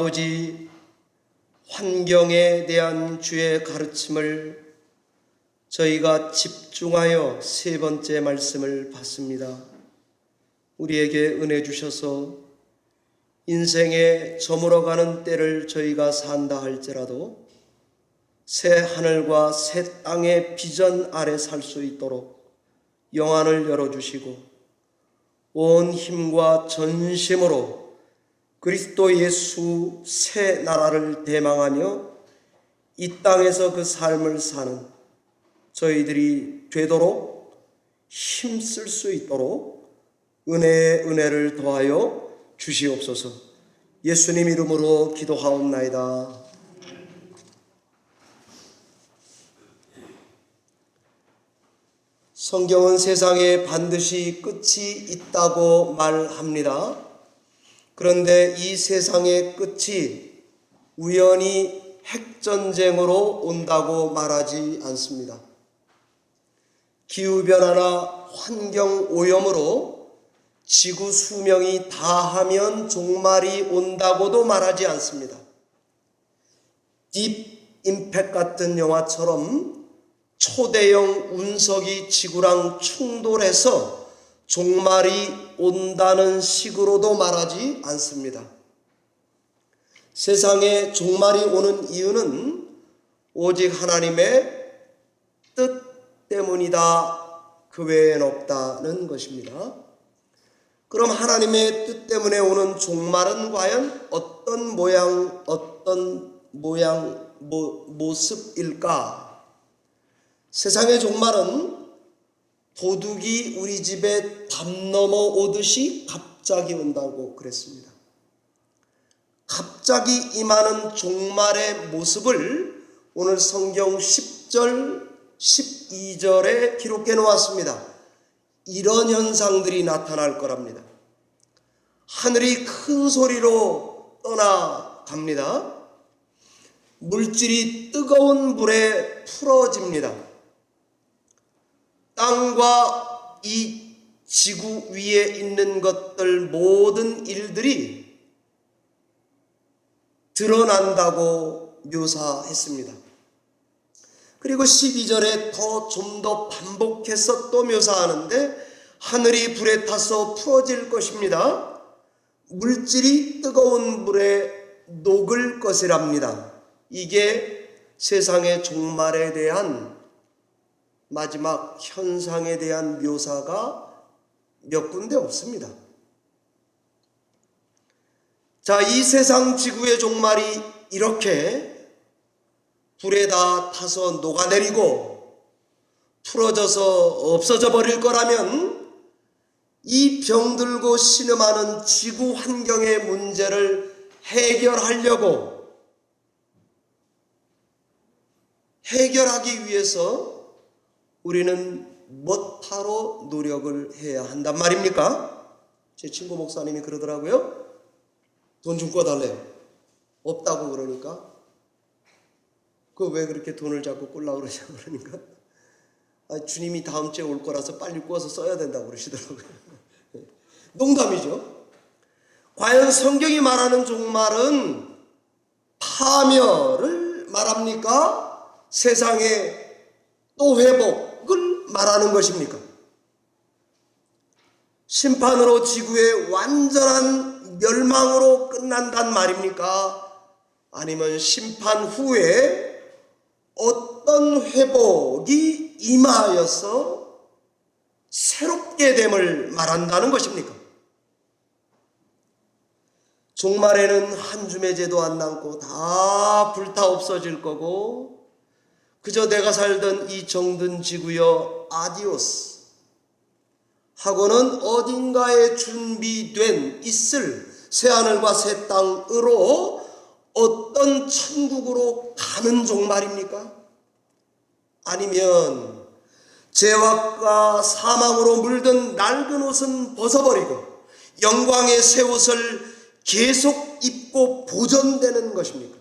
아버지, 환경에 대한 주의 가르침을 저희가 집중하여 세 번째 말씀을 봤습니다. 우리에게 은혜 주셔서 인생에 저물어가는 때를 저희가 산다 할지라도 새 하늘과 새 땅의 비전 아래 살 수 있도록 영안을 열어주시고 온 힘과 전심으로 그리스도 예수 새 나라를 대망하며 이 땅에서 그 삶을 사는 저희들이 되도록 힘쓸 수 있도록 은혜의 은혜를 더하여 주시옵소서. 예수님 이름으로 기도하옵나이다. 성경은 세상에 반드시 끝이 있다고 말합니다. 그런데 이 세상의 끝이 우연히 핵전쟁으로 온다고 말하지 않습니다. 기후변화나 환경오염으로 지구 수명이 다하면 종말이 온다고도 말하지 않습니다. 딥 임팩트 같은 영화처럼 초대형 운석이 지구랑 충돌해서 종말이 온다는 식으로도 말하지 않습니다. 세상에 종말이 오는 이유는 오직 하나님의 뜻 때문이다. 그 외엔 없다는 것입니다. 그럼 하나님의 뜻 때문에 오는 종말은 과연 어떤 모습일까? 세상의 종말은 도둑이 우리 집에 담 넘어 오듯이 갑자기 온다고 그랬습니다. 갑자기 임하는 종말의 모습을 오늘 성경 10절, 12절에 기록해 놓았습니다. 이런 현상들이 나타날 거랍니다. 하늘이 큰 소리로 떠나갑니다. 물질이 뜨거운 불에 풀어집니다. 땅과 이 지구 위에 있는 것들 모든 일들이 드러난다고 묘사했습니다. 그리고 12절에 좀 더 반복해서 또 묘사하는데 하늘이 불에 타서 풀어질 것입니다. 물질이 뜨거운 불에 녹을 것이랍니다. 이게 세상의 종말에 대한 마지막 현상에 대한 묘사가 몇 군데 없습니다. 자, 이 세상 지구의 종말이 이렇게 불에 다 타서 녹아내리고 풀어져서 없어져 버릴 거라면 이 병들고 신음하는 지구 환경의 문제를 해결하기 위해서 우리는 뭐하러 노력을 해야 한단 말입니까? 제 친구 목사님이 그러더라고요. 돈 좀 꿔달래요. 없다고 그러니까. 그 왜 그렇게 돈을 자꾸 꾸려고 그러냐고 그러니까. 주님이 다음 주에 올 거라서 빨리 꾸어서 써야 된다고 그러시더라고요. 농담이죠. 과연 성경이 말하는 종말은 파멸을 말합니까? 세상의 또 회복을 말하는 것입니까? 심판으로 지구의 완전한 멸망으로 끝난단 말입니까? 아니면 심판 후에 어떤 회복이 임하여서 새롭게 됨을 말한다는 것입니까? 종말에는 한 줌의 죄도 안 남고 다 불타 없어질 거고 그저 내가 살던 이 정든 지구여 아디오스 하고는 어딘가에 준비된 있을 새하늘과 새 땅으로 어떤 천국으로 가는 종말입니까? 아니면 죄악과 사망으로 물든 낡은 옷은 벗어버리고 영광의 새 옷을 계속 입고 보존되는 것입니까?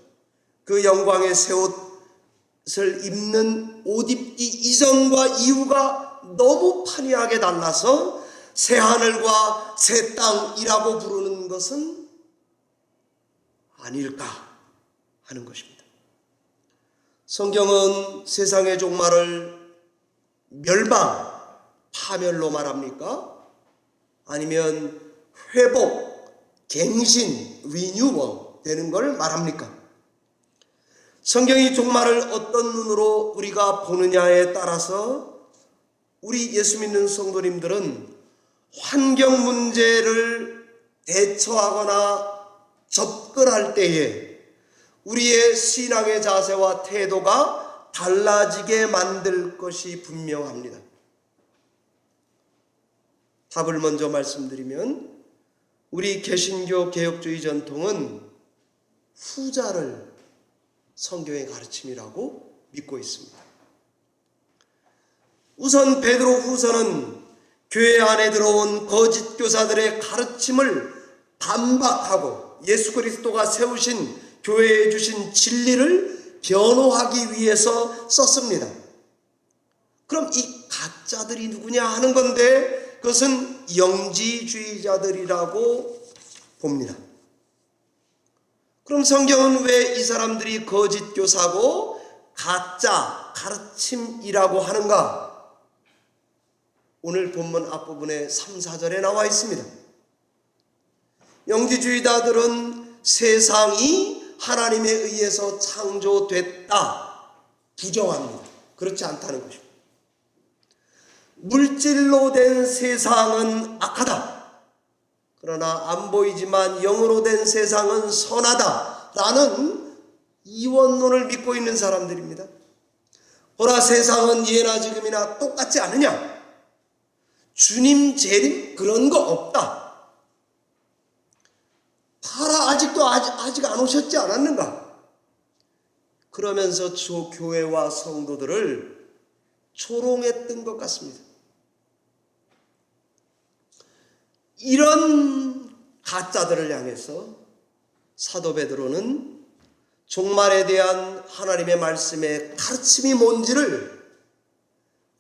그 영광의 새 옷을 입는 옷 입기 이전과 이후가 너무 판이하게 달라서 새 하늘과 새 땅이라고 부르는 것은 아닐까 하는 것입니다. 성경은 세상의 종말을 멸망, 파멸로 말합니까? 아니면 회복, 갱신, 리뉴얼 되는 걸 말합니까? 성경이 종말을 어떤 눈으로 우리가 보느냐에 따라서 우리 예수 믿는 성도님들은 환경 문제를 대처하거나 접근할 때에 우리의 신앙의 자세와 태도가 달라지게 만들 것이 분명합니다. 답을 먼저 말씀드리면 우리 개신교 개혁주의 전통은 후자를 성경의 가르침이라고 믿고 있습니다. 우선 베드로 후서는 교회 안에 들어온 거짓 교사들의 가르침을 반박하고 예수 그리스도가 세우신 교회에 주신 진리를 변호하기 위해서 썼습니다. 그럼 이 가짜들이 누구냐 하는 건데 그것은 영지주의자들이라고 봅니다. 그럼 성경은 왜 이 사람들이 거짓 교사고 가짜 가르침이라고 하는가? 오늘 본문 앞부분에 3, 4절에 나와 있습니다. 영지주의자들은 세상이 하나님에 의해서 창조됐다 부정합니다. 그렇지 않다는 것입니다. 물질로 된 세상은 악하다. 그러나 안 보이지만 영으로 된 세상은 선하다라는 이원론을 믿고 있는 사람들입니다. 보라, 세상은 예나 지금이나 똑같지 않느냐? 주님 재림 그런 거 없다. 봐라, 아직 안 오셨지 않았는가? 그러면서 교회와 성도들을 조롱했던 것 같습니다. 이런 가짜들을 향해서 사도 베드로는 종말에 대한 하나님의 말씀의 가르침이 뭔지를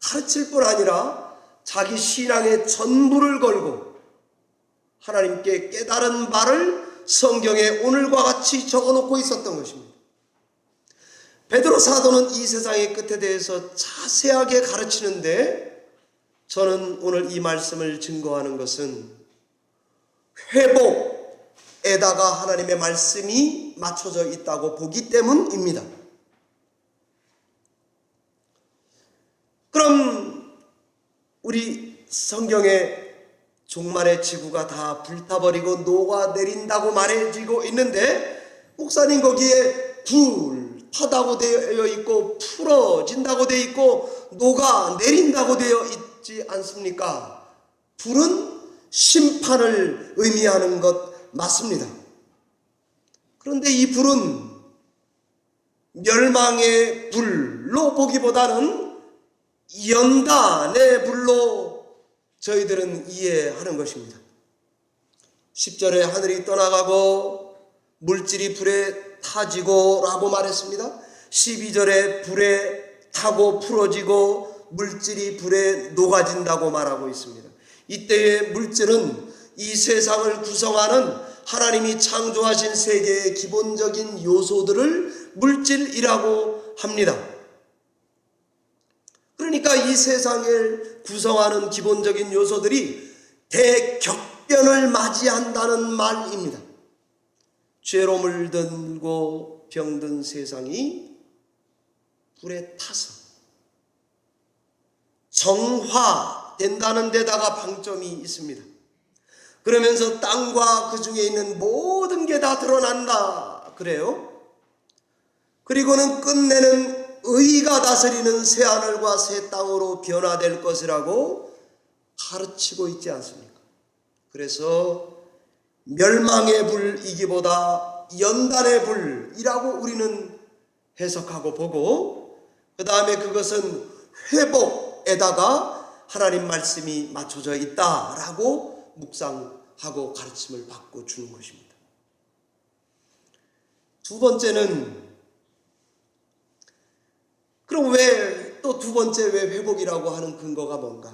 가르칠 뿐 아니라 자기 신앙의 전부를 걸고 하나님께 깨달은 바를 성경에 오늘과 같이 적어놓고 있었던 것입니다. 베드로 사도는 이 세상의 끝에 대해서 자세하게 가르치는데 저는 오늘 이 말씀을 증거하는 것은 회복에다가 하나님의 말씀이 맞춰져 있다고 보기 때문입니다. 그럼 우리 성경에 종말의 지구가 다 불타버리고 녹아내린다고 말해지고 있는데 목사님 거기에 불타다고 되어 있고 풀어진다고 되어 있고 녹아내린다고 되어 있지 않습니까? 불은 심판을 의미하는 것 맞습니다. 그런데 이 불은 멸망의 불로 보기보다는 연단의 불로 저희들은 이해하는 것입니다. 10절에 하늘이 떠나가고 물질이 불에 타지고 라고 말했습니다. 12절에 불에 타고 풀어지고 물질이 불에 녹아진다고 말하고 있습니다. 이때의 물질은 이 세상을 구성하는 하나님이 창조하신 세계의 기본적인 요소들을 물질이라고 합니다. 그러니까 이 세상을 구성하는 기본적인 요소들이 대격변을 맞이한다는 말입니다. 죄로 물들고 병든 세상이 불에 타서 정화된다는 데다가 방점이 있습니다. 그러면서 땅과 그 중에 있는 모든 게 다 드러난다 그래요. 그리고는 끝내는 의가 다스리는 새하늘과 새 땅으로 변화될 것이라고 가르치고 있지 않습니까? 그래서 멸망의 불이기보다 연단의 불이라고 우리는 해석하고 보고 그 다음에 그것은 회복에다가 하나님 말씀이 맞춰져 있다라고 묵상하고 가르침을 받고 주는 것입니다. 두 번째는 그럼 또 두 번째 왜 회복이라고 하는 근거가 뭔가?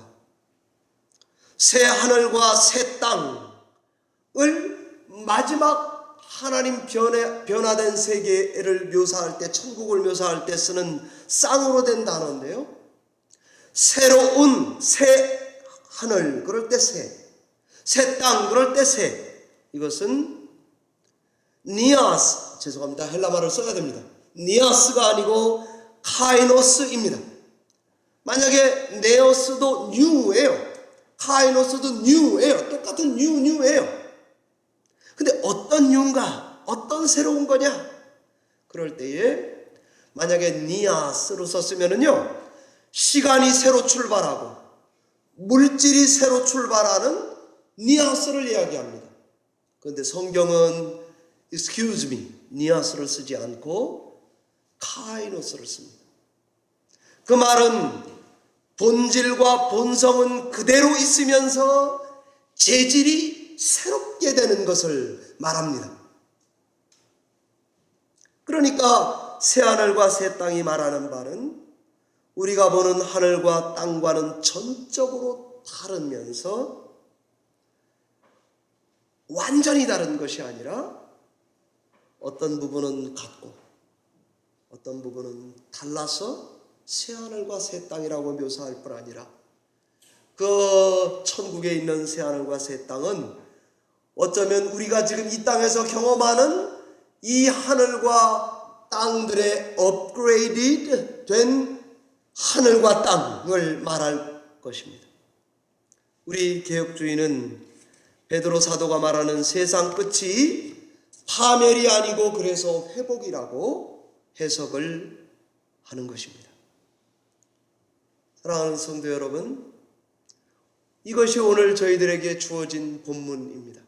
새 하늘과 새 땅을 마지막 하나님 변화된 세계를 묘사할 때, 천국을 묘사할 때 쓰는 쌍으로 된 단어인데요. 새로운 새 하늘, 그럴 때 새 땅, 그럴 때 새. 이것은 니아스, 죄송합니다. 헬라말을 써야 됩니다. 니아스가 아니고 카이노스입니다. 만약에 네오스도 뉴예요. 카이노스도 뉴예요. 똑같은 뉴예요. 근데 어떤 뉴인가? 어떤 새로운 거냐? 그럴 때에 만약에 니아스로 썼으면은요, 시간이 새로 출발하고 물질이 새로 출발하는 니아스를 이야기합니다. 그런데 성경은 excuse me, 니아스를 쓰지 않고 카이노스를 씁니다. 그 말은 본질과 본성은 그대로 있으면서 재질이 새롭게 되는 것을 말합니다. 그러니까 새하늘과 새 땅이 말하는 바는 우리가 보는 하늘과 땅과는 전적으로 다르면서 완전히 다른 것이 아니라 어떤 부분은 같고 어떤 부분은 달라서 새하늘과 새 땅이라고 묘사할 뿐 아니라 그 천국에 있는 새하늘과 새 땅은 어쩌면 우리가 지금 이 땅에서 경험하는 이 하늘과 땅들의 업그레이드 된 하늘과 땅을 말할 것입니다. 우리 개혁주의는 베드로 사도가 말하는 세상 끝이 파멸이 아니고 그래서 회복이라고 해석을 하는 것입니다. 사랑하는 성도 여러분, 이것이 오늘 저희들에게 주어진 본문입니다.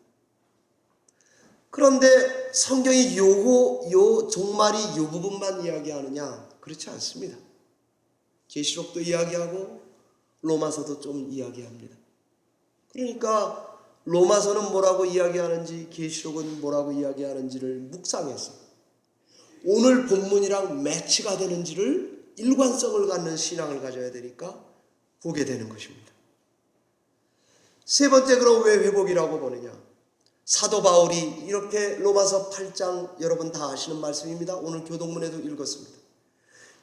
그런데 성경이 요 종말이 요 부분만 이야기하느냐? 그렇지 않습니다. 계시록도 이야기하고 로마서도 좀 이야기합니다. 그러니까 로마서는 뭐라고 이야기하는지 계시록은 뭐라고 이야기하는지를 묵상해서 오늘 본문이랑 매치가 되는지를 일관성을 갖는 신앙을 가져야 되니까 보게 되는 것입니다. 세 번째, 그럼 왜 회복이라고 보느냐? 사도 바울이 이렇게 로마서 8장 여러분 다 아시는 말씀입니다. 오늘 교동문에도 읽었습니다.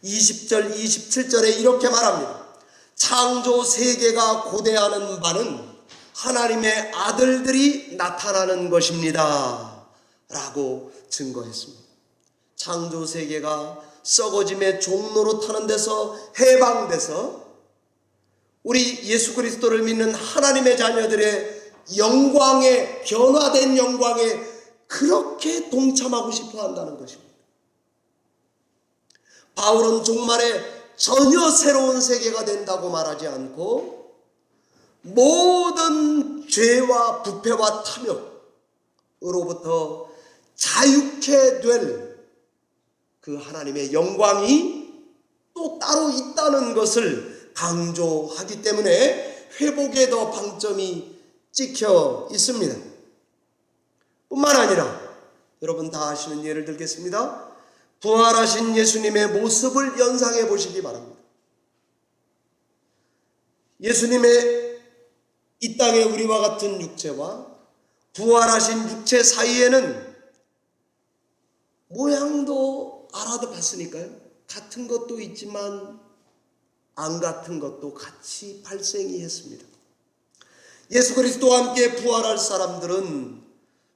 20절 27절에 이렇게 말합니다. 창조 세계가 고대하는 바는 하나님의 아들들이 나타나는 것입니다 라고 증거했습니다. 창조 세계가 썩어짐의 종로로 타는 데서 해방돼서 우리 예수 그리스도를 믿는 하나님의 자녀들의 영광에, 변화된 영광에 그렇게 동참하고 싶어 한다는 것입니다. 바울은 종말에 전혀 새로운 세계가 된다고 말하지 않고 모든 죄와 부패와 탐욕으로부터 자유케 될 그 하나님의 영광이 또 따로 있다는 것을 강조하기 때문에 회복에 더 방점이 찍혀 있습니다. 뿐만 아니라 여러분 다 아시는 예를 들겠습니다. 부활하신 예수님의 모습을 연상해 보시기 바랍니다. 예수님의 이 땅에 우리와 같은 육체와 부활하신 육체 사이에는 모양도 알아봤으니까요. 같은 것도 있지만 안 같은 것도 같이 발생이 했습니다. 예수 그리스도와 함께 부활할 사람들은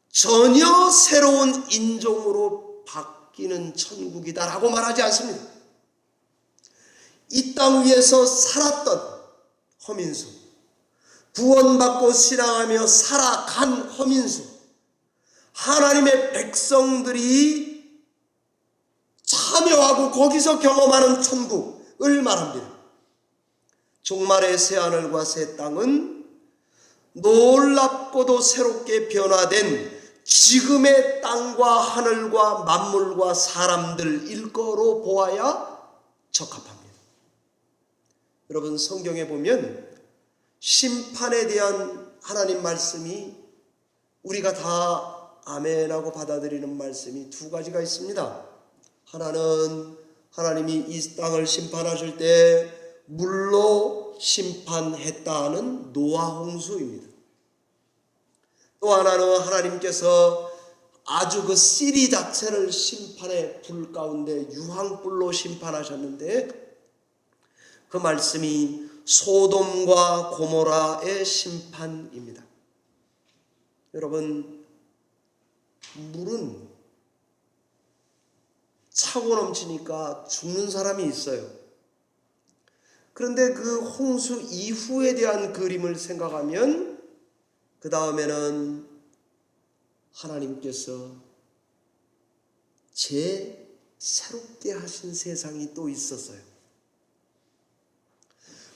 전혀 새로운 인종으로 바뀌는 천국이다라고 말하지 않습니다. 이 땅 위에서 살았던 허민수, 구원받고 신앙하며 살아간 허민수, 하나님의 백성들이 참여하고 거기서 경험하는 천국을 말합니다. 종말의 새하늘과 새 땅은 놀랍고도 새롭게 변화된 지금의 땅과 하늘과 만물과 사람들 일거로 보아야 적합합니다. 여러분, 성경에 보면 심판에 대한 하나님 말씀이 우리가 다 아멘하고 받아들이는 말씀이 두 가지가 있습니다. 하나는 하나님이 이 땅을 심판하실 때 물로 심판했다는 노아 홍수입니다. 또 하나는 하나님께서 아주 그 씨리 자체를 심판의 불 가운데 유황불로 심판하셨는데, 그 말씀이 소돔과 고모라의 심판입니다. 여러분, 물은 차고 넘치니까 죽는 사람이 있어요. 그런데 그 홍수 이후에 대한 그림을 생각하면 그 다음에는 하나님께서 새롭게 하신 세상이 또 있었어요.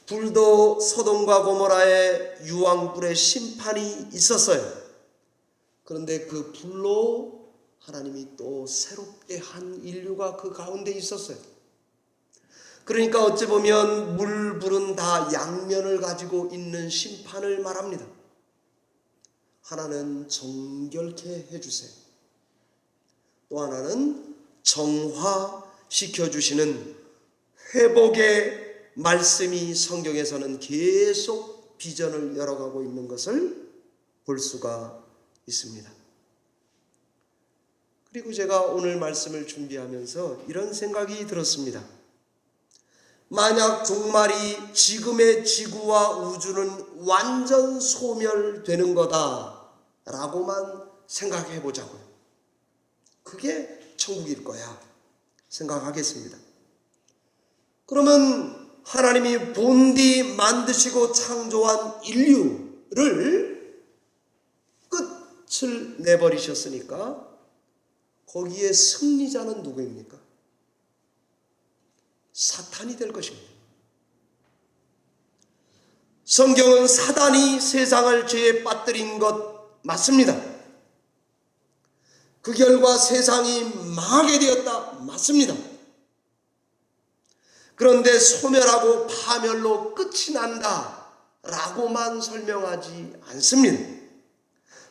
불도 소돔과 고모라의 유황불의 심판이 있었어요. 그런데 그 불로 하나님이 또 새롭게 한 인류가 그 가운데 있었어요. 그러니까 어찌 보면 물불은 다 양면을 가지고 있는 심판을 말합니다. 하나는 정결케 해주세요. 또 하나는 정화시켜주시는 회복의 말씀이 성경에서는 계속 비전을 열어가고 있는 것을 볼 수가 있습니다. 그리고 제가 오늘 말씀을 준비하면서 이런 생각이 들었습니다. 만약 종말이 지금의 지구와 우주는 완전 소멸되는 거다라고만 생각해 보자고요. 그게 천국일 거야 생각하겠습니다. 그러면 하나님이 본디 만드시고 창조한 인류를 끝을 내버리셨으니까 거기에 승리자는 누구입니까? 사탄이 될 것입니다. 성경은 사단이 세상을 죄에 빠뜨린 것 맞습니다. 그 결과 세상이 망하게 되었다 맞습니다. 그런데 소멸하고 파멸로 끝이 난다 라고만 설명하지 않습니다.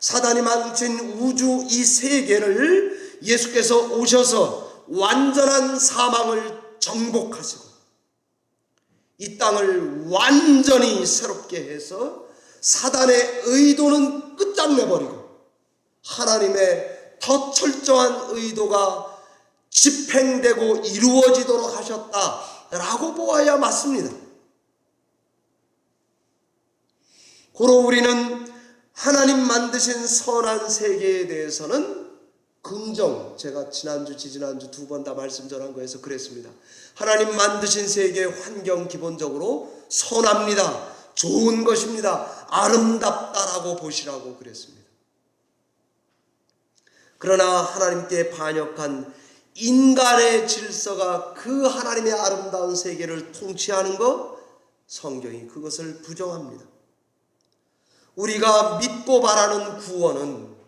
사단이 만든 우주 이 세계를 예수께서 오셔서 완전한 사망을 정복하시고 이 땅을 완전히 새롭게 해서 사단의 의도는 끝장내버리고 하나님의 더 철저한 의도가 집행되고 이루어지도록 하셨다라고 보아야 맞습니다. 고로 우리는 하나님 만드신 선한 세계에 대해서는 긍정, 제가 지난주, 지지난주 두 번 다 말씀 전한 거에서 그랬습니다. 하나님 만드신 세계 환경 기본적으로 선합니다. 좋은 것입니다. 아름답다라고 보시라고 그랬습니다. 그러나 하나님께 반역한 인간의 질서가 그 하나님의 아름다운 세계를 통치하는 것, 성경이 그것을 부정합니다. 우리가 믿고 바라는 구원은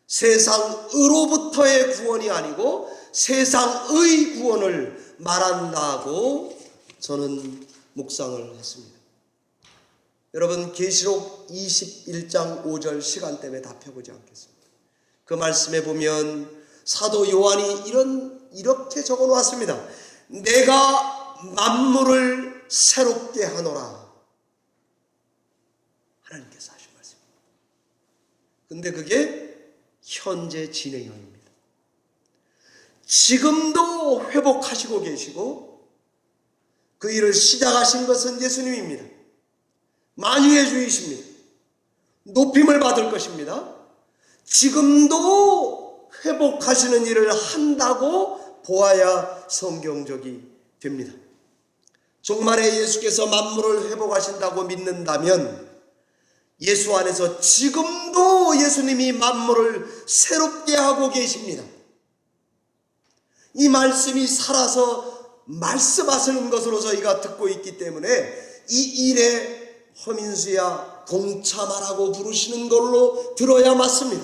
세상으로부터의 구원이 아니고 세상의 구원을 말한다고 저는 묵상을 했습니다. 여러분, 계시록 21장 5절 시간 때문에 다 펴보지 않겠습니다. 그 말씀에 보면 사도 요한이 이렇게 적어 놓았습니다. 내가 만물을 새롭게 하노라. 하나님께서 하신 말씀입니다. 근데 그게 현재 진행형입니다. 지금도 회복하시고 계시고 그 일을 시작하신 것은 예수님입니다. 만유의 주이십니다. 높임을 받을 것입니다. 지금도 회복하시는 일을 한다고 보아야 성경적이 됩니다. 종말에 예수께서 만물을 회복하신다고 믿는다면 예수 안에서 지금도 예수님이 만물을 새롭게 하고 계십니다. 이 말씀이 살아서 말씀하시는 것으로 저희가 듣고 있기 때문에 이 일에 허민수야 동참하라고 부르시는 걸로 들어야 맞습니다.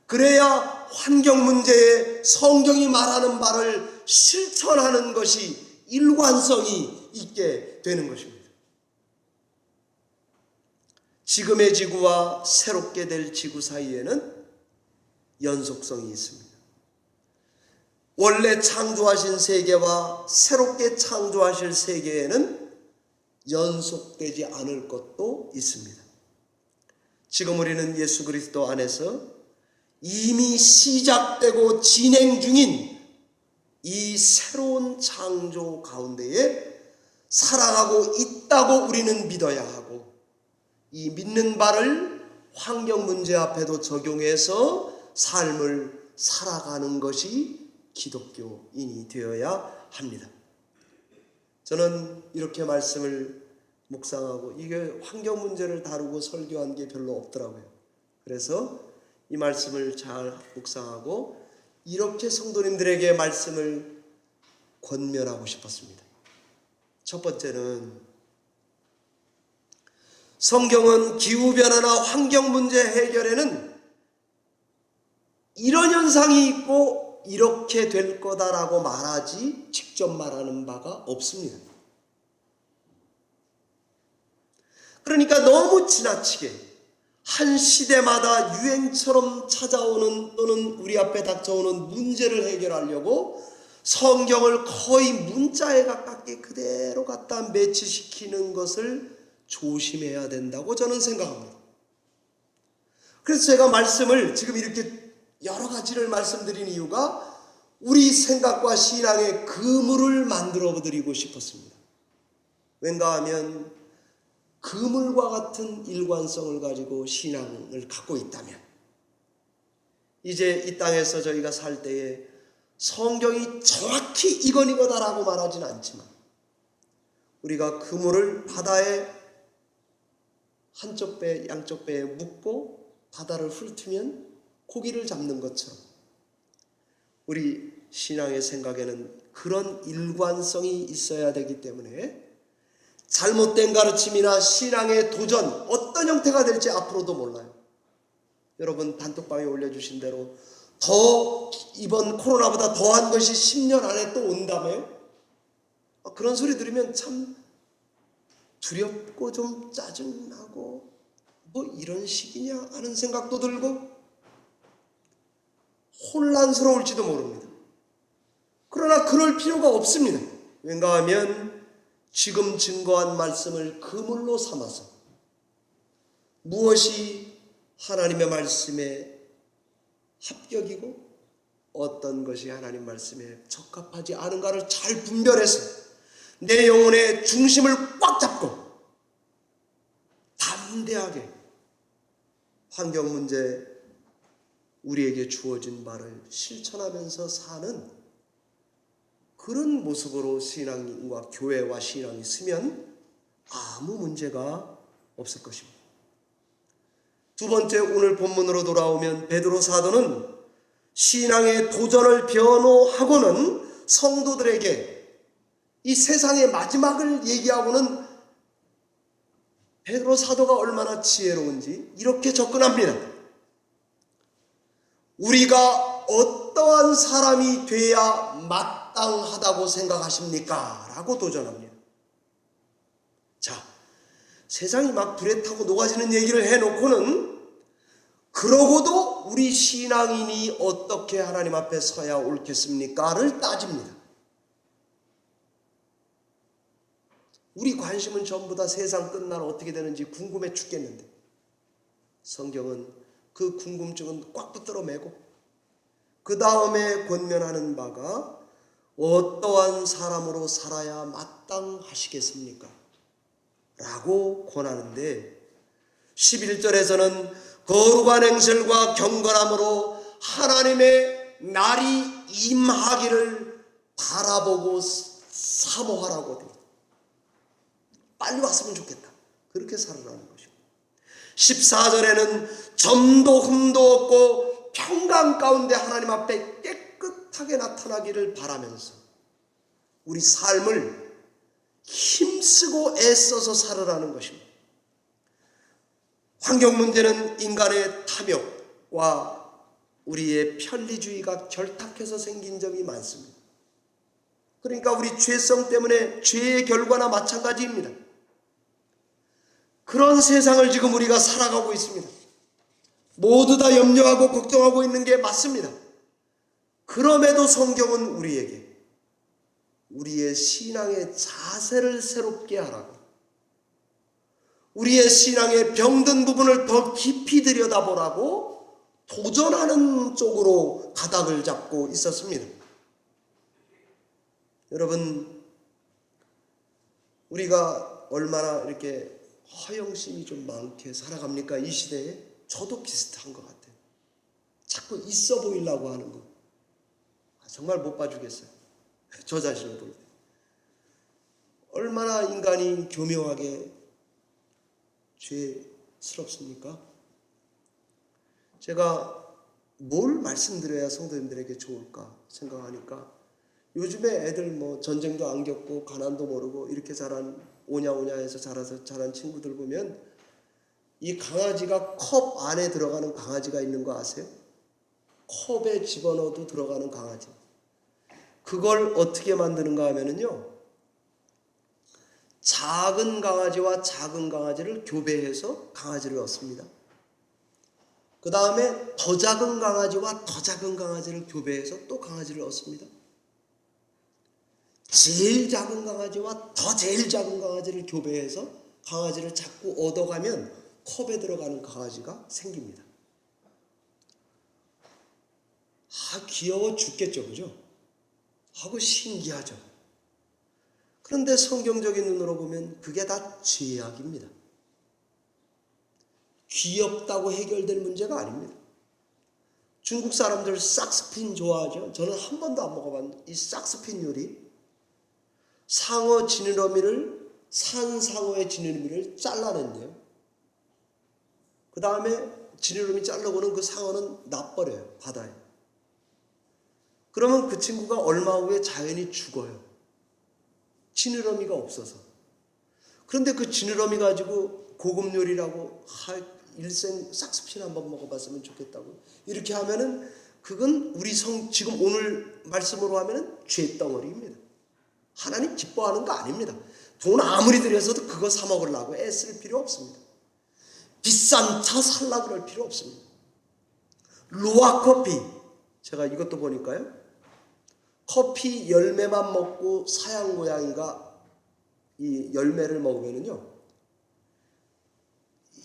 그래야 환경 문제에 성경이 말하는 바를 실천하는 것이 일관성이 있게 되는 것입니다. 지금의 지구와 새롭게 될 지구 사이에는 연속성이 있습니다. 원래 창조하신 세계와 새롭게 창조하실 세계에는 연속되지 않을 것도 있습니다. 지금 우리는 예수 그리스도 안에서 이미 시작되고 진행 중인 이 새로운 창조 가운데에 살아가고 있다고 우리는 믿어야 하고, 이 믿는 바를 환경 문제 앞에도 적용해서 삶을 살아가는 것이 기독교인이 되어야 합니다. 저는 이렇게 말씀을 묵상하고, 이게 환경 문제를 다루고 설교한 게 별로 없더라고요. 그래서 이 말씀을 잘 묵상하고 이렇게 성도님들에게 말씀을 권면하고 싶었습니다. 첫 번째는, 성경은 기후변화나 환경 문제 해결에는 이런 현상이 있고 이렇게 될 거다라고 말하지 직접 말하는 바가 없습니다. 그러니까 너무 지나치게 한 시대마다 유행처럼 찾아오는 또는 우리 앞에 닥쳐오는 문제를 해결하려고 성경을 거의 문자에 가깝게 그대로 갖다 매치시키는 것을 조심해야 된다고 저는 생각합니다. 그래서 제가 말씀을 지금 이렇게 여러 가지를 말씀드린 이유가 우리 생각과 신앙의 그물을 만들어 드리고 싶었습니다. 왠가 하면 그물과 같은 일관성을 가지고 신앙을 갖고 있다면, 이제 이 땅에서 저희가 살 때에 성경이 정확히 이건 이거다라고 말하지는 않지만, 우리가 그물을 바다에 한쪽 배 양쪽 배에 묶고 바다를 훑으면 고기를 잡는 것처럼, 우리 신앙의 생각에는 그런 일관성이 있어야 되기 때문에 잘못된 가르침이나 신앙의 도전, 어떤 형태가 될지 앞으로도 몰라요. 여러분 단톡방에 올려주신 대로 더 이번 코로나보다 더한 것이 10년 안에 또 온다며요? 그런 소리 들으면 참 두렵고 좀 짜증나고, 뭐 이런 식이냐 하는 생각도 들고 혼란스러울지도 모릅니다. 그러나 그럴 필요가 없습니다. 왠가 하면 지금 증거한 말씀을 그물로 삼아서 무엇이 하나님의 말씀에 합격이고 어떤 것이 하나님 말씀에 적합하지 않은가를 잘 분별해서 내 영혼의 중심을 꽉 잡고 담대하게 환경 문제, 우리에게 주어진 바를 실천하면서 사는 그런 모습으로 신앙과 교회와 신앙이 있으면 아무 문제가 없을 것입니다. 두 번째, 오늘 본문으로 돌아오면 베드로 사도는 신앙의 도전을 변호하고는 성도들에게 이 세상의 마지막을 얘기하고는 베드로 사도가 얼마나 지혜로운지 이렇게 접근합니다. 우리가 어떠한 사람이 돼야 마땅하다고 생각하십니까? 라고 도전합니다. 자, 세상이 막 불에 타고 녹아지는 얘기를 해놓고는 그러고도 우리 신앙인이 어떻게 하나님 앞에 서야 옳겠습니까?를 따집니다. 우리 관심은 전부 다 세상 끝날 어떻게 되는지 궁금해 죽겠는데, 성경은 그 궁금증은 꽉 붙들어 매고 그 다음에 권면하는 바가 어떠한 사람으로 살아야 마땅하시겠습니까? 라고 권하는데, 11절에서는 거룩한 행실과 경건함으로 하나님의 날이 임하기를 바라보고 사모하라고 됩니다. 빨리 왔으면 좋겠다. 그렇게 살아라는 것입니다. 14절에는 점도 흠도 없고 평강 가운데 하나님 앞에 깨끗하게 나타나기를 바라면서 우리 삶을 힘쓰고 애써서 살아라는 것입니다. 환경 문제는 인간의 탐욕과 우리의 편리주의가 결탁해서 생긴 점이 많습니다. 그러니까 우리 죄성 때문에 죄의 결과나 마찬가지입니다. 그런 세상을 지금 우리가 살아가고 있습니다. 모두 다 염려하고 걱정하고 있는 게 맞습니다. 그럼에도 성경은 우리에게 우리의 신앙의 자세를 새롭게 하라고, 우리의 신앙의 병든 부분을 더 깊이 들여다보라고 도전하는 쪽으로 가닥을 잡고 있었습니다. 여러분, 우리가 얼마나 이렇게 허영심이 좀 많게 살아갑니까? 이 시대에 저도 비슷한 것 같아요. 자꾸 있어 보이려고 하는 거 정말 못 봐주겠어요. 저 자신을 볼 때. 얼마나 인간이 교묘하게 죄스럽습니까? 제가 뭘 말씀드려야 성도님들에게 좋을까 생각하니까 요즘에 애들 뭐 전쟁도 안 겪고 가난도 모르고 이렇게 자란 오냐오냐해서 자라서 자란 친구들 보면 이 강아지가 컵 안에 들어가는 강아지가 있는 거 아세요? 컵에 집어넣어도 들어가는 강아지. 그걸 어떻게 만드는가 하면은요, 작은 강아지와 작은 강아지를 교배해서 강아지를 얻습니다. 그 다음에 더 작은 강아지와 더 작은 강아지를 교배해서 또 강아지를 얻습니다. 제일 작은 강아지와 더 제일 작은 강아지를 교배해서 강아지를 자꾸 얻어가면 컵에 들어가는 강아지가 생깁니다. 귀여워 죽겠죠, 그죠? 하고 신기하죠. 그런데 성경적인 눈으로 보면 그게 다 죄악입니다. 귀엽다고 해결될 문제가 아닙니다. 중국 사람들 싹스핀 좋아하죠. 저는 한 번도 안 먹어봤는데 이 싹스핀 요리, 상어 지느러미를, 산 상어의 지느러미를 잘라낸대요. 그 다음에 지느러미 자르고는 그 상어는 놔버려요, 바다에. 그러면 그 친구가 얼마 후에 자연히 죽어요. 지느러미가 없어서. 그런데 그 지느러미 가지고 고급 요리라고 일생 싹스핀 한번 먹어봤으면 좋겠다고 이렇게 하면은 그건 우리 지금 오늘 말씀으로 하면은 죄덩어리입니다. 하나님 기뻐하는 거 아닙니다. 돈 아무리 들여서도 그거 사 먹으려고 애쓸 필요 없습니다. 비싼 차 살라고 그럴 필요 없습니다. 루아 커피, 제가 이것도 보니까요, 커피 열매만 먹고 사양 고양이가 이 열매를 먹으면은요,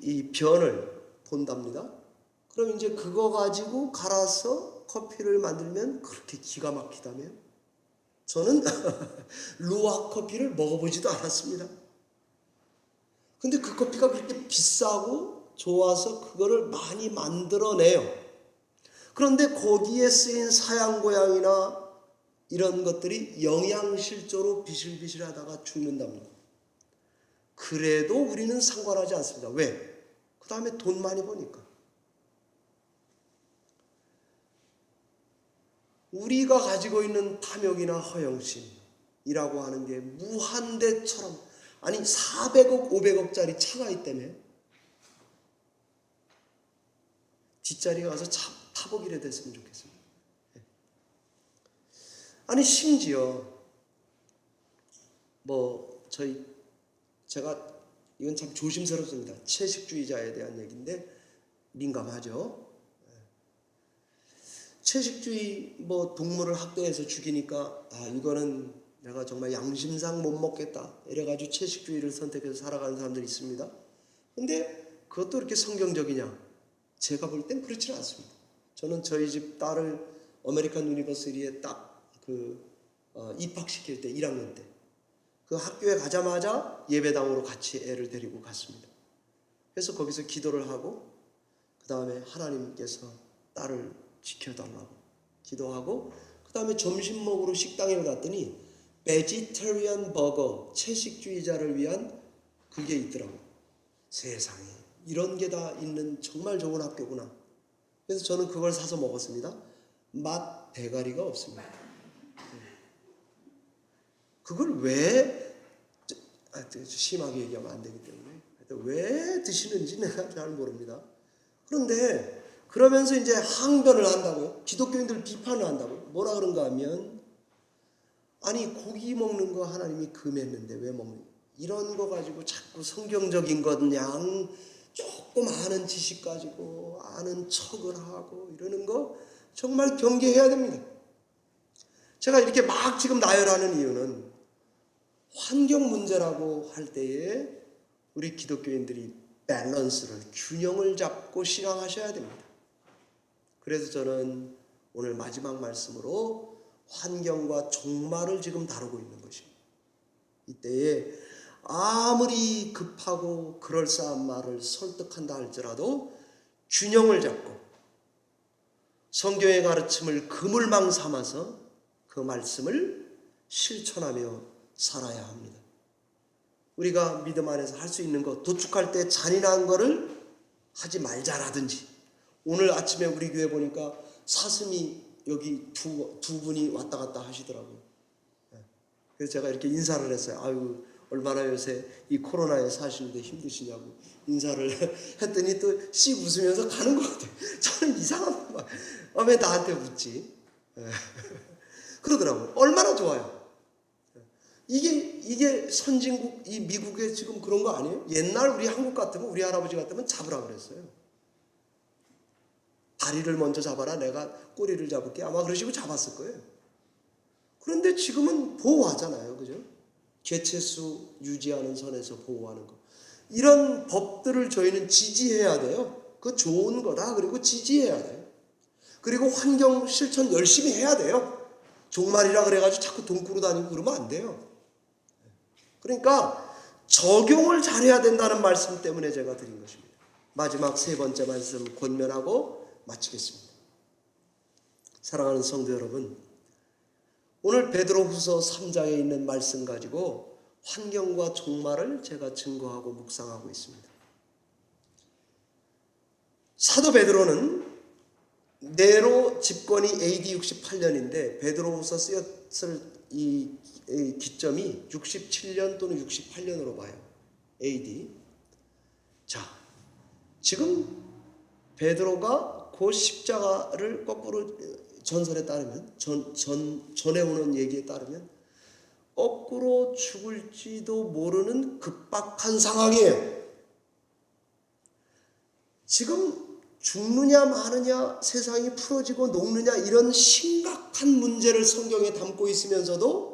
이 변을 본답니다. 그럼 이제 그거 가지고 갈아서 커피를 만들면 그렇게 기가 막히다며요. 저는 루아 커피를 먹어보지도 않았습니다. 근데 그 커피가 그렇게 비싸고 좋아서 그거를 많이 만들어내요. 그런데 거기에 쓰인 사양고양이나 이런 것들이 영양실조로 비실비실하다가 죽는답니다. 그래도 우리는 상관하지 않습니다. 왜? 그 다음에 돈 많이 버니까. 우리가 가지고 있는 탐욕이나 허영심이라고 하는 게 무한대처럼, 아니 400억 500억짜리 차가 있다며 뒷자리에 가서 타보기래 됐으면 좋겠습니다. 아니 심지어 제가 이건 참 조심스럽습니다. 채식주의자에 대한 얘기인데 민감하죠. 채식주의 동물을 학대해서 죽이니까 이거는 내가 정말 양심상 못 먹겠다 이래가지고 채식주의를 선택해서 살아가는 사람들이 있습니다. 근데 그것도 이렇게 성경적이냐? 제가 볼 땐 그렇지는 않습니다. 저는 저희 집 딸을 아메리칸 유니버시티에 딱 입학시킬 때 1학년 때 그 학교에 가자마자 예배당으로 같이 애를 데리고 갔습니다. 그래서 거기서 기도를 하고 그 다음에 하나님께서 딸을 지켜달라고 기도하고 그 다음에 점심 먹으러 식당에 갔더니 베지테리언 버거, 채식주의자를 위한 그게 있더라고. 세상에 이런 게 다 있는 정말 좋은 학교구나. 그래서 저는 그걸 사서 먹었습니다. 맛 대가리가 없습니다. 그걸 왜 심하게 얘기하면 안 되기 때문에 왜 드시는지 내가 잘 모릅니다. 그런데 그러면서 이제 항변을 한다고요. 기독교인들 비판을 한다고요. 뭐라 그런가 하면 아니 고기 먹는 거 하나님이 금했는데 왜 먹는 이런 거 가지고 자꾸 성경적인 것 그냥 조금 아는 지식 가지고 아는 척을 하고 이러는 거 정말 경계해야 됩니다. 제가 이렇게 막 지금 나열하는 이유는 환경 문제라고 할 때에 우리 기독교인들이 밸런스를 균형을 잡고 신앙하셔야 됩니다. 그래서 저는 오늘 마지막 말씀으로 환경과 종말을 지금 다루고 있는 것입니다. 이때에 아무리 급하고 그럴싸한 말을 설득한다 할지라도 균형을 잡고 성경의 가르침을 그물망 삼아서 그 말씀을 실천하며 살아야 합니다. 우리가 믿음 안에서 할 수 있는 것, 도축할 때 잔인한 거를 하지 말자라든지, 오늘 아침에 우리 교회 보니까 사슴이 여기 두 분이 왔다 갔다 하시더라고요. 그래서 제가 이렇게 인사를 했어요. 아유, 얼마나 요새 이 코로나에 사시는데 힘드시냐고 인사를 했더니 또 씩 웃으면서 가는 것 같아요. 저는 이상한 말, 왜 나한테 묻지? 그러더라고요. 얼마나 좋아요. 이게 선진국, 이 미국에 지금 그런 거 아니에요? 옛날 우리 한국 같으면, 우리 할아버지 같으면 잡으라 그랬어요. 다리를 먼저 잡아라, 내가 꼬리를 잡을게. 아마 그러시고 잡았을 거예요. 그런데 지금은 보호하잖아요. 그죠? 개체수 유지하는 선에서 보호하는 거. 이런 법들을 저희는 지지해야 돼요. 그거 좋은 거다. 그리고 지지해야 돼요. 그리고 환경 실천 열심히 해야 돼요. 종말이라 그래가지고 자꾸 돈 꾸러 다니고 그러면 안 돼요. 그러니까 적용을 잘해야 된다는 말씀 때문에 제가 드린 것입니다. 마지막 세 번째 말씀 권면하고 마치겠습니다. 사랑하는 성도 여러분, 오늘 베드로후서 3장에 있는 말씀 가지고 환경과 종말을 제가 증거하고 묵상하고 있습니다. 사도 베드로는 네로 집권이 AD 68년인데 베드로후서 쓰였을 이 기점이 67년 또는 68년으로 봐요. AD. 자, 지금 베드로가 그 십자가를 거꾸로 전설에 따르면 전해오는 얘기에 따르면 거꾸로 죽을지도 모르는 급박한 상황이에요. 지금 죽느냐 마느냐, 세상이 풀어지고 녹느냐, 이런 심각한 문제를 성경에 담고 있으면서도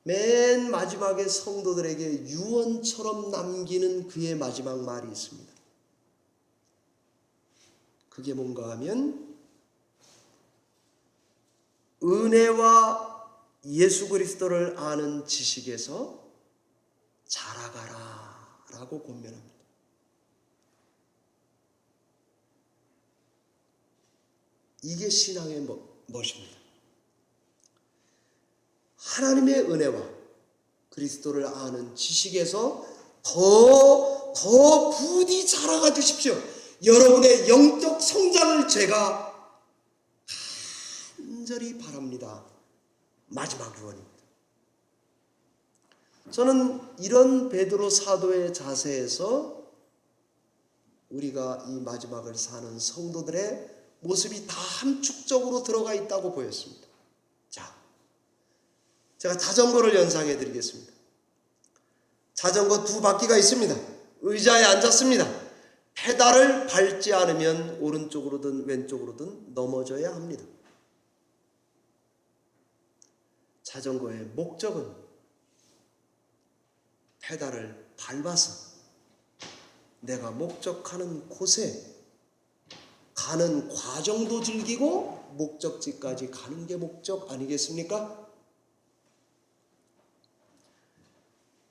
맨 마지막에 성도들에게 유언처럼 남기는 그의 마지막 말이 있습니다. 그게 뭔가 하면 은혜와 예수 그리스도를 아는 지식에서 자라가라 라고 권면합니다. 이게 신앙의 멋입니다. 하나님의 은혜와 그리스도를 아는 지식에서 더 부디 자라가 주십시오. 여러분의 영적 성장을 제가 간절히 바랍니다. 마지막 유언입니다. 저는 이런 베드로 사도의 자세에서 우리가 이 마지막을 사는 성도들의 모습이 다 함축적으로 들어가 있다고 보였습니다. 자, 제가 자전거를 연상해 드리겠습니다. 자전거 두 바퀴가 있습니다. 의자에 앉았습니다. 페달을 밟지 않으면 오른쪽으로든 왼쪽으로든 넘어져야 합니다. 자전거의 목적은 페달을 밟아서 내가 목적하는 곳에 가는 과정도 즐기고 목적지까지 가는 게 목적 아니겠습니까?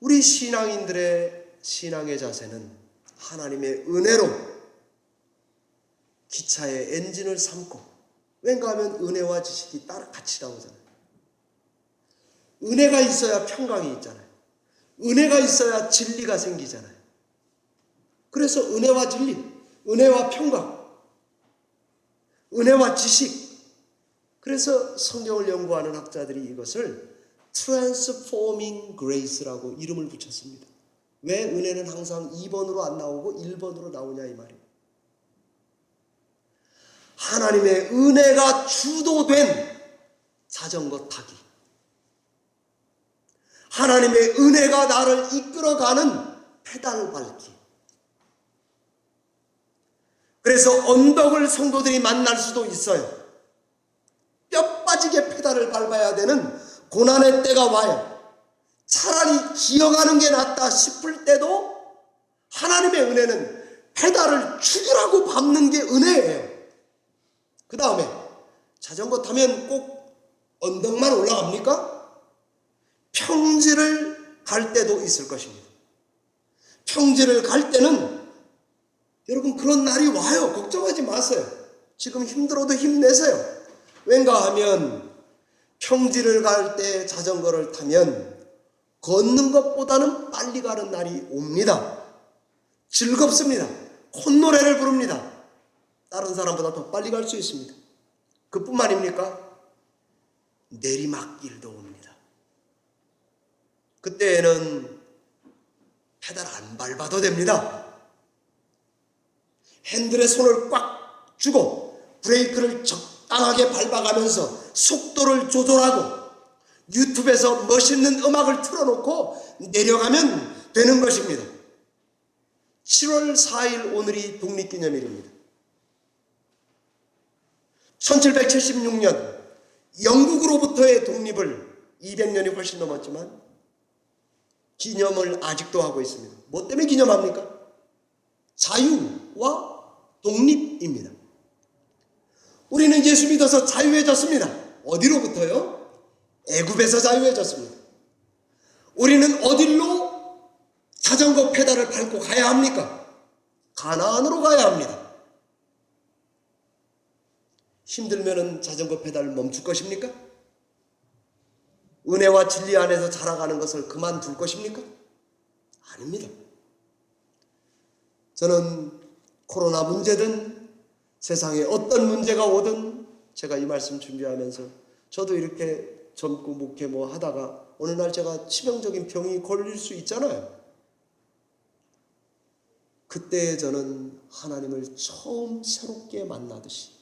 우리 신앙인들의 신앙의 자세는 하나님의 은혜로 기차의 엔진을 삼고, 왠가 하면 은혜와 지식이 따라 같이 나오잖아요. 은혜가 있어야 평강이 있잖아요. 은혜가 있어야 진리가 생기잖아요. 그래서 은혜와 진리, 은혜와 평강, 은혜와 지식. 그래서 성경을 연구하는 학자들이 이것을 Transforming Grace라고 이름을 붙였습니다. 왜 은혜는 항상 2번으로 안 나오고 1번으로 나오냐 이 말이에요. 하나님의 은혜가 주도된 자전거 타기, 하나님의 은혜가 나를 이끌어가는 페달 밟기. 그래서 언덕을 성도들이 만날 수도 있어요. 뼈 빠지게 페달을 밟아야 되는 고난의 때가 와요. 차라리 기어가는 게 낫다 싶을 때도 하나님의 은혜는 페달을 죽으라고 밟는 게 은혜예요. 그 다음에 자전거 타면 꼭 언덕만 올라갑니까? 평지를 갈 때도 있을 것입니다. 평지를 갈 때는 여러분 그런 날이 와요. 걱정하지 마세요. 지금 힘들어도 힘내세요. 왠가 하면 평지를 갈 때 자전거를 타면 걷는 것보다는 빨리 가는 날이 옵니다. 즐겁습니다. 콧노래를 부릅니다. 다른 사람보다 더 빨리 갈 수 있습니다. 그뿐만입니까? 내리막길도 옵니다. 그때에는 페달 안 밟아도 됩니다. 핸들에 손을 꽉 쥐고 브레이크를 적당하게 밟아가면서 속도를 조절하고 유튜브에서 멋있는 음악을 틀어놓고 내려가면 되는 것입니다. 7월 4일 오늘이 독립기념일입니다. 1776년 영국으로부터의 독립을 200년이 훨씬 넘었지만 기념을 아직도 하고 있습니다. 뭐 때문에 기념합니까? 자유와 독립입니다. 우리는 예수 믿어서 자유해졌습니다. 어디로부터요? 애굽에서 자유해졌습니다. 우리는 어디로 자전거 페달을 밟고 가야 합니까? 가나안으로 가야 합니다. 힘들면은 자전거 페달을 멈출 것입니까? 은혜와 진리 안에서 자라가는 것을 그만둘 것입니까? 아닙니다. 저는 코로나 문제든 세상에 어떤 문제가 오든 제가 이 말씀 준비하면서 저도 이렇게 젊고 목회 하다가 어느 날 제가 치명적인 병이 걸릴 수 있잖아요. 그때 저는 하나님을 처음 새롭게 만나듯이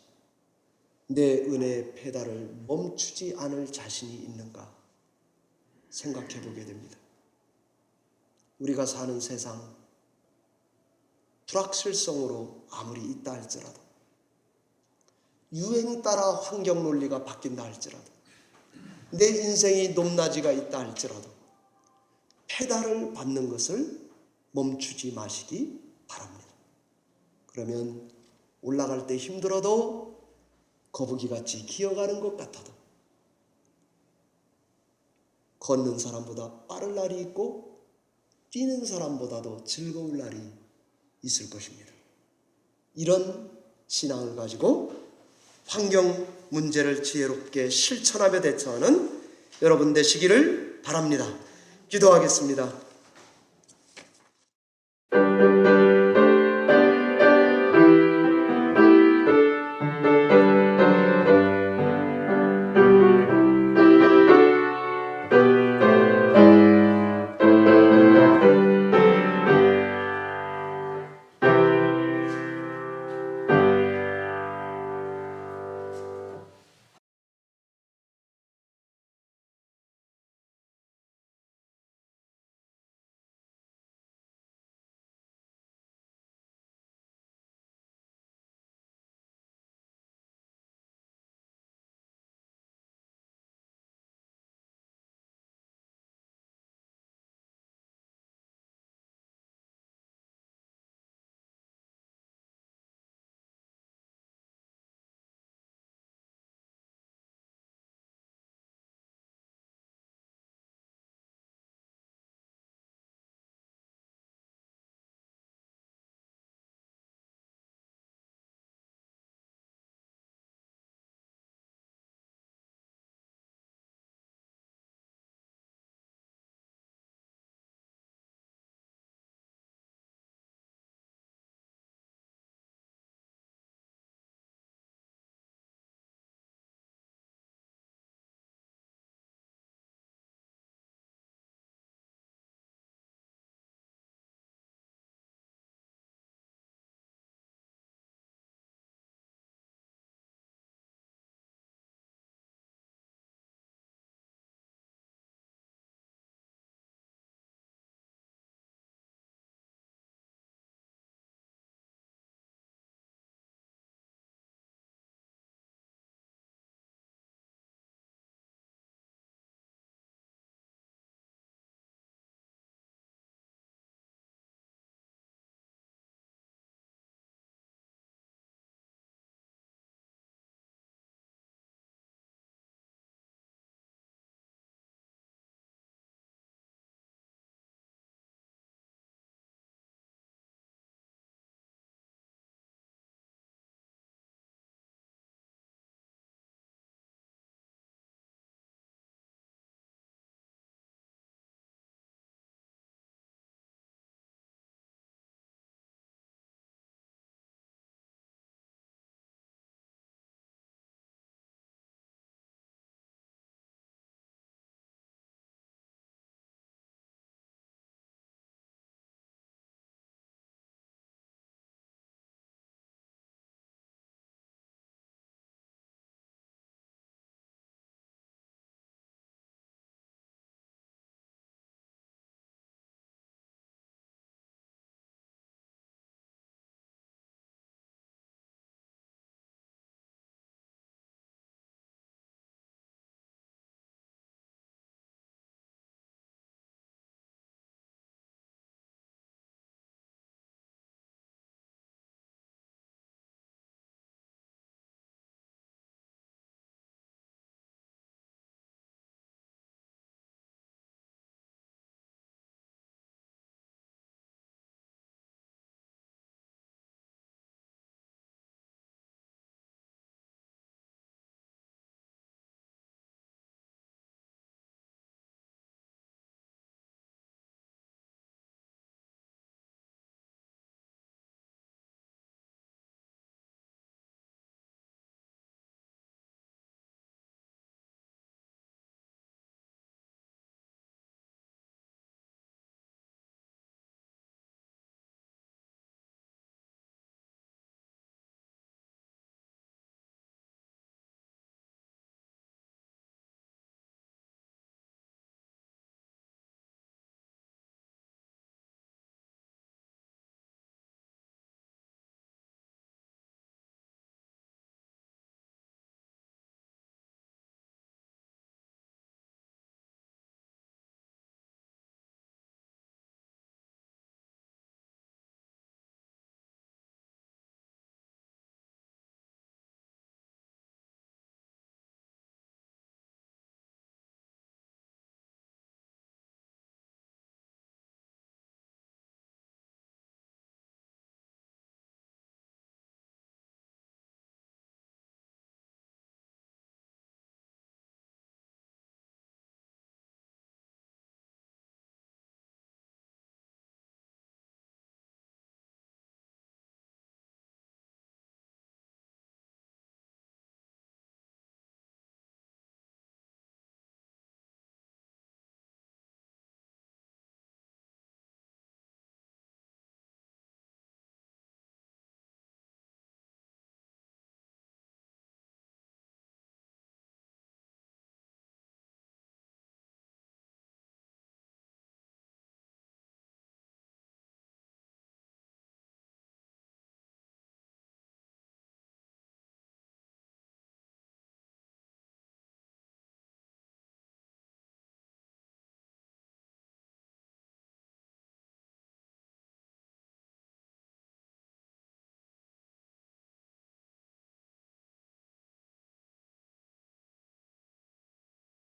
내 은혜의 페달을 멈추지 않을 자신이 있는가 생각해 보게 됩니다. 우리가 사는 세상 불확실성으로 아무리 있다 할지라도 유행 따라 환경 논리가 바뀐다 할지라도 내 인생이 높낮이가 있다 할지라도 페달을 밟는 것을 멈추지 마시기 바랍니다. 그러면 올라갈 때 힘들어도 거북이같이 기어가는 것 같아도 걷는 사람보다 빠른 날이 있고 뛰는 사람보다도 즐거울 날이 있을 것입니다. 이런 신앙을 가지고 환경 문제를 지혜롭게 실천하며 대처하는 여러분 되시기를 바랍니다. 기도하겠습니다.